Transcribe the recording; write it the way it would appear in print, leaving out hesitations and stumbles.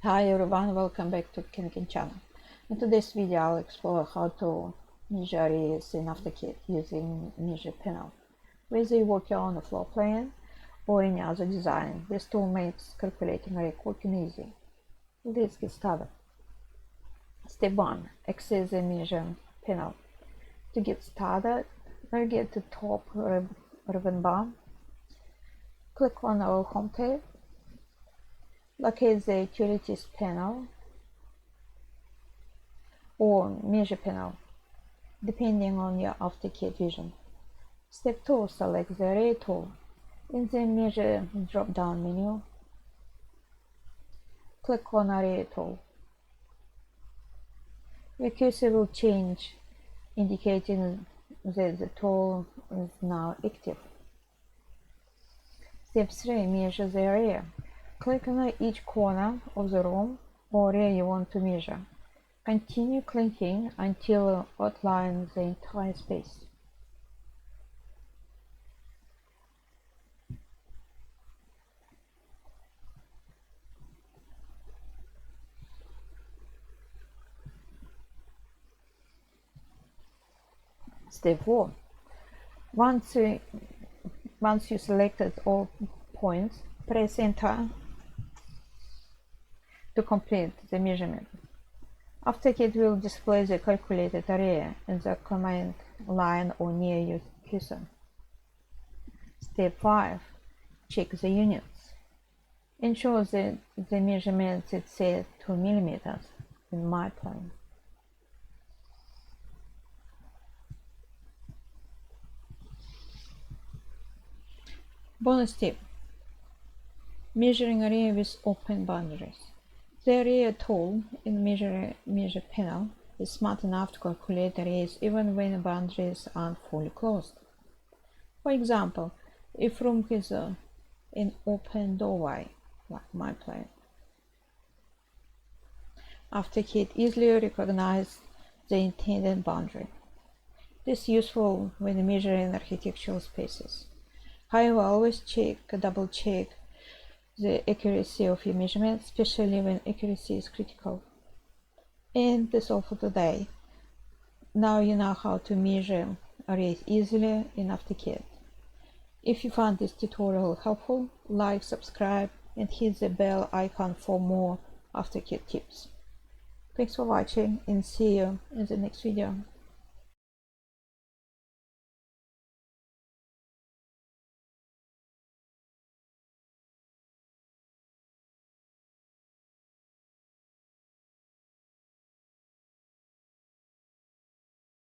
Hi everyone, welcome back to Kinkin channel. In today's video I'll explore how to measure areas in AutoCAD using measure panel. Whether you're working on a floor plan or any other design, this tool makes calculating array quick and easy. Let's get started. Step 1. Access the measure panel. To get started, navigate to top ribbon bar. Click on our Home tab. Locate the Utilities panel or Measure panel, depending on your AutoCAD vision. Step 2. Select the Array tool. In the Measure drop-down menu, click on Array tool. The cursor will change, indicating that the tool is now active. Step 3. Measure the area. Click on each corner of the room or area you want to measure. Continue clicking until you outline the entire space. Step 4. Once you selected all points, press Enter to complete the measurement. AutoCAD will display the calculated area in the command line or near your cursor. Step 5. Check the units. Ensure that the measurement is set to millimeters in my plan. Bonus tip: measuring area with open boundaries. The area tool in measure panel is smart enough to calculate areas even when boundaries aren't fully closed. For example, if room has an open doorway, like my plan, AutoCAD easily recognizes the intended boundary. This is useful when measuring architectural spaces. However, always double check the accuracy of your measurement, especially when accuracy is critical. And that's all for today. Now you know how to measure arrays easily in AutoCAD. If you found this tutorial helpful, like, subscribe, and hit the bell icon for more AutoCAD tips. Thanks for watching and see you in the next video.